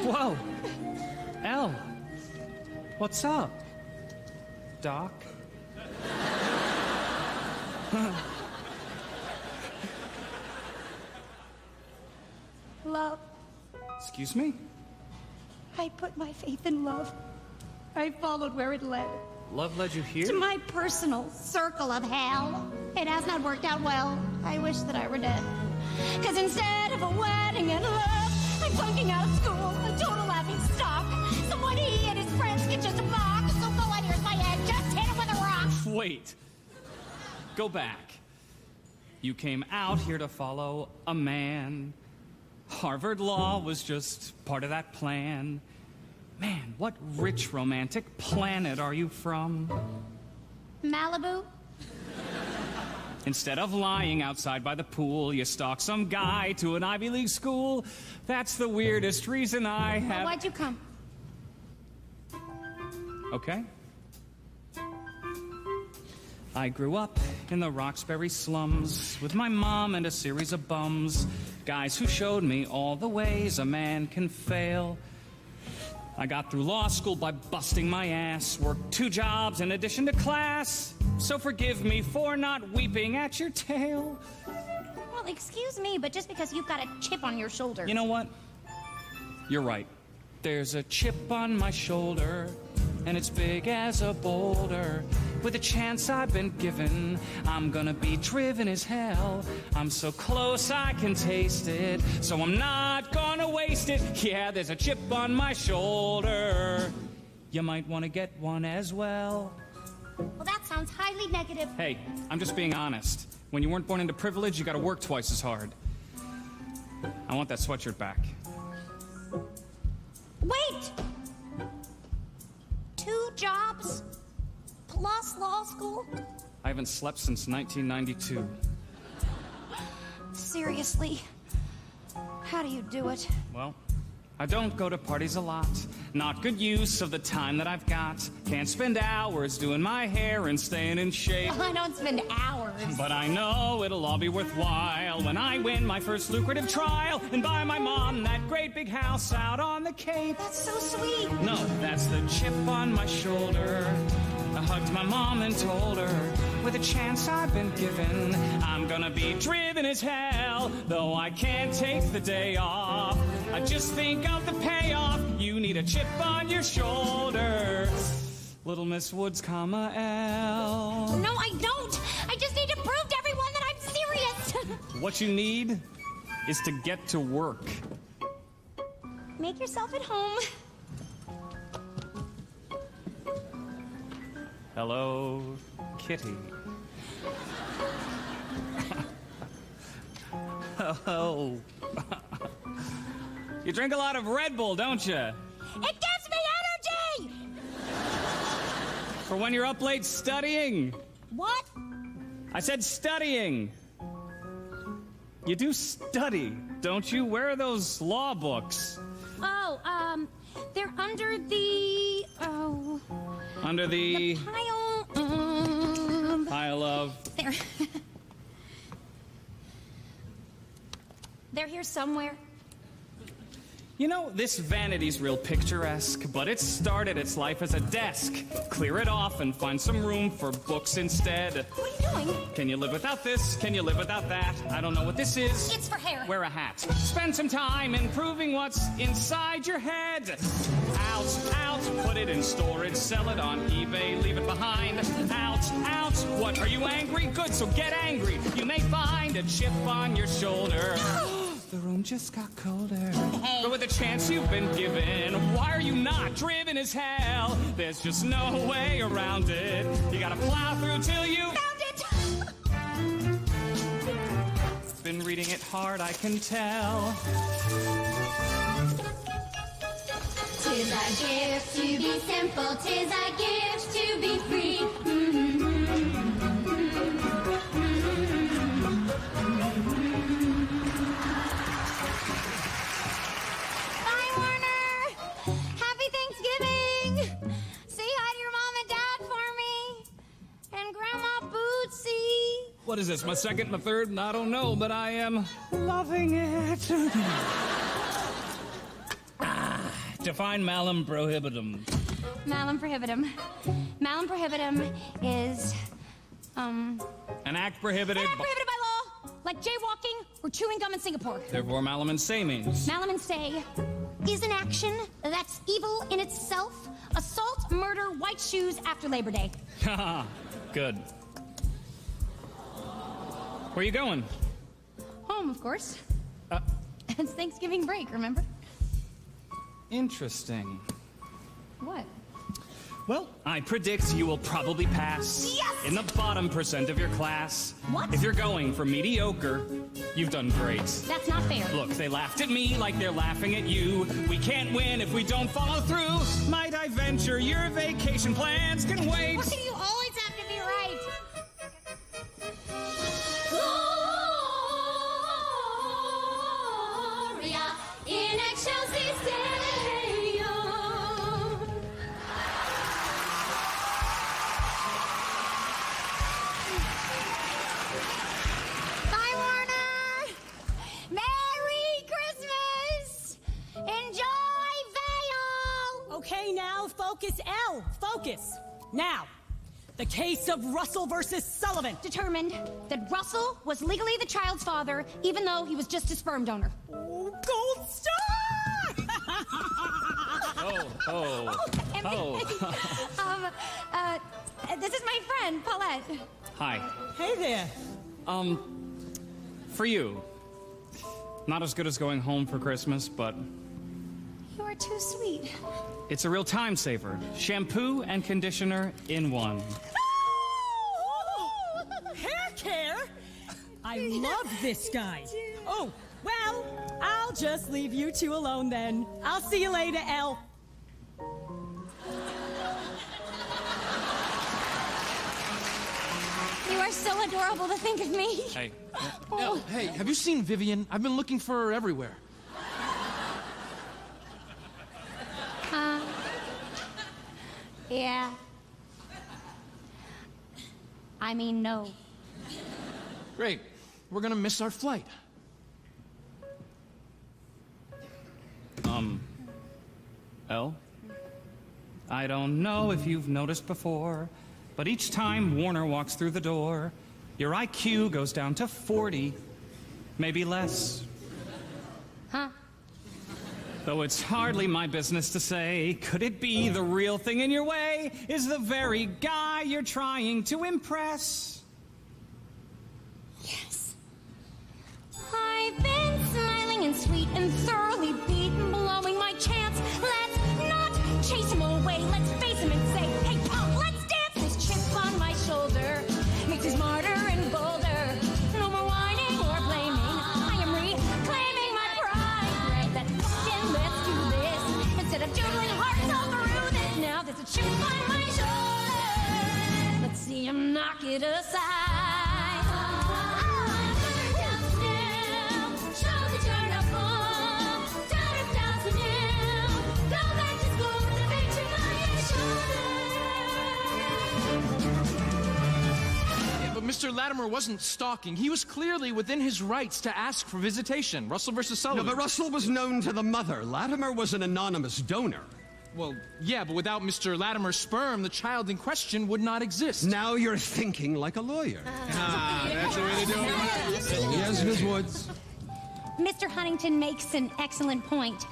Whoa. Elle. What's up? Doc? Love. Excuse me? I put my faith in love. I followed where it led. Love led you here? To my personal circle of hell. It has not worked out well. I wish that I were dead. Because instead of a wedding and love, I'm bunking out of school, a total laughing stock. Someone he and his friends can just mock. So go on, here's my head, just hit him with a rock. Wait. Go back. You came out here to follow a man. Harvard Law was just part of that plan. Man, what rich romantic planet are you from? Malibu? Instead of lying outside by the pool, you stalk some guy to an Ivy League school. That's the weirdest reason I have... Well, why'd you come? Okay. I grew up in the Roxbury slums with my mom and a series of bums. Guys who showed me all the ways a man can fail. I got through law school by busting my ass, worked 2 jobs in addition to class. So forgive me for not weeping at your tail. Well, excuse me, but just because you've got a chip on your shoulder... You know what? You're right. There's a chip on my shoulder, and it's big as a boulder. With a chance I've been given, I'm gonna be driven as hell. I'm so close I can taste it, so I'm not gonna waste it. Yeah, there's a chip on my shoulder. You might want to get one as well. Well, that sounds highly negative. Hey, I'm just being honest. When you weren't born into privilege, you gotta work twice as hard. I want that sweatshirt back. Wait! 2 jobs? Plus law school? I haven't slept since 1992. Seriously? How do you do it? Well, I don't go to parties a lot. Not good use of the time that I've got. Can't spend hours doing my hair and staying in shape. Well, I don't spend hours. But I know it'll all be worthwhile when I win my first lucrative trial and buy my mom that great big house out on the Cape. That's so sweet. No, that's the chip on my shoulder. I hugged my mom and told her, with a chance I've been given, I'm gonna be driven as hell. Though I can't take the day off, I just think of the payoff. You need a chip on your shoulder. Little Miss Woods, comma, L. No, I don't. I just need to prove to everyone that I'm serious. What you need is to get to work. Make yourself at home. Hello, Kitty. Oh. You drink a lot of Red Bull, don't you? It gives me energy! For when you're up late studying. What? I said studying. You do study, don't you? Where are those law books? Oh, they're under the... Oh... Under the pile... pile of... There. They're here somewhere. You know, this vanity's real picturesque, but it started its life as a desk. Clear it off and find some room for books instead. What are you doing? Can you live without this? Can you live without that? I don't know what this is. It's for hair. Wear a hat. Spend some time improving what's inside your head. Out, out, put it in storage, sell it on eBay, leave it behind. Out, out, what, are you angry? Good, so get angry. You may find a chip on your shoulder. The room just got colder. Hey. But with the chance you've been given, why are you not driven as hell? There's just no way around it. You gotta plow through till you Found it! Been reading it hard, I can tell. 'Tis our gift to be simple, 'tis our gift to be free. Bye, Warner! Happy Thanksgiving! Say hi to your mom and dad for me. And Grandma Bootsy. What is this, my second, my third? I don't know, but I am loving it. Define malum prohibitum. Malum prohibitum. Malum prohibitum is, An act prohibited. an act prohibited by law, like jaywalking or chewing gum in Singapore. Therefore, malum in se means. Malum in se is an action that's evil in itself. Assault, murder, white shoes after Labor Day. Haha, good. Where you going? Home, of course. It's Thanksgiving break, remember? Interesting. What? Well, I predict you will probably pass. Yes! In the bottom % of your class. What? If you're going for mediocre, you've done great. That's not fair. Look, they laughed at me like they're laughing at you. We can't win if we don't follow through. Might I venture your vacation plans can wait? Why do you always have to be right? Gloria in excelsis Deo. Bye, Warner. Merry Christmas. Enjoy Vale. Okay, now focus, L. Focus. Now, the case of Russell versus Sullivan. Determined that Russell was legally the child's father, even though he was just a sperm donor. Oh, gold star! This is my friend, Paulette. Hi. Hey there. For you. Not as good as going home for Christmas, but You are too sweet. it's a real time saver. Shampoo and conditioner in one. Hair care? I love this guy. Oh, well, I'll just leave you two alone then. I'll see you later, L. You are so adorable to think of me. Hey. Oh. Hey, have you seen Vivian? I've been looking for her everywhere. Yeah. I mean, no. Great. We're gonna miss our flight. L? I don't know if you've noticed before, but each time Warner walks through the door, your IQ goes down to 40, maybe less. Huh? Though it's hardly my business to say, could it be the real thing in your way is the very guy you're trying to impress? Yes. I've been smiling and sweet and thoroughly beaten, blowing my chance. Let's not chase him away. Let's face him and say, hey, punk, let's dance. This chip on my shoulder makes me smarter and bolder. No more whining or blaming. I am reclaiming my pride. Grab that fucking let's do this. Instead of doodling hearts all through this. Now there's a chip on my shoulder. Let's see him knock it aside. But Mr. Latimer wasn't stalking. He was clearly within his rights to ask for visitation. Russell versus No, Sullivan. but Russell was known to the mother. Latimer was an anonymous donor. Well, yeah, but without Mr. Latimer's sperm, the child in question would not exist. Now you're thinking like a lawyer. That's the way to do it. Yes, Ms. Woods. Mr. Huntington makes an excellent point.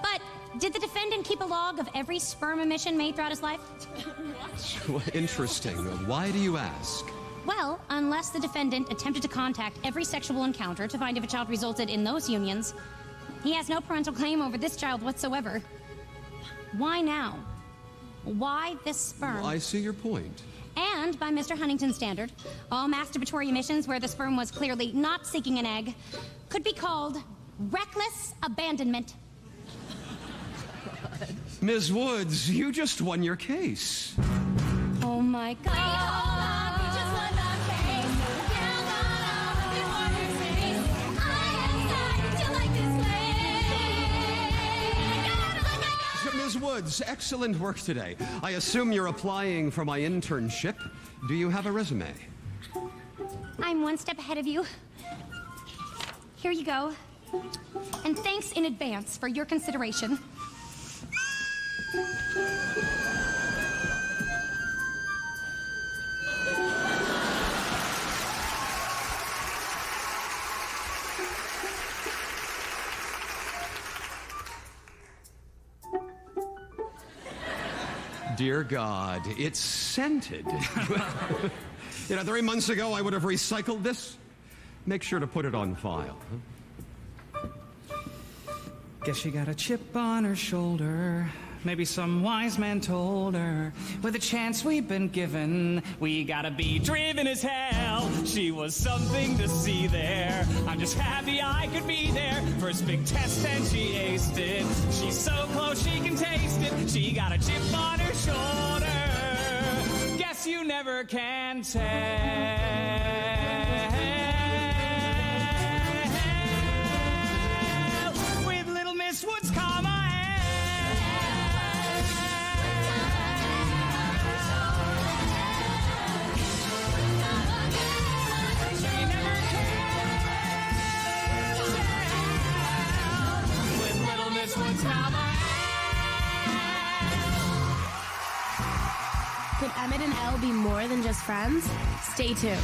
But did the defendant keep a log of every sperm emission made throughout his life? Interesting. Why do you ask? Well, unless the defendant attempted to contact every sexual encounter to find if a child resulted in those unions, he has no parental claim over this child whatsoever. Why now? Why this sperm? I see your point. And by Mr. Huntington's standard, all masturbatory emissions where the sperm was clearly not seeking an egg could be called reckless abandonment. Ms. Woods, you just won your case. Oh my God. Ms. Woods, excellent work today. I assume you're applying for my internship. Do you have a resume? I'm one step ahead of you. Here you go. And thanks in advance for your consideration. Dear God, it's scented. 3 months ago, I would have recycled this. Make sure to put it on file. Guess she got a chip on her shoulder. Maybe some wise man told her, with a chance we've been given, we gotta be driven as hell. She was something to see there. I'm just happy I could be there. First big test and she aced it. She's so close she can taste it. She got a chip on her shoulder. Guess you never can tell. With Little Miss Woods, comma. Could Emmett and Elle be more than just friends? Stay tuned.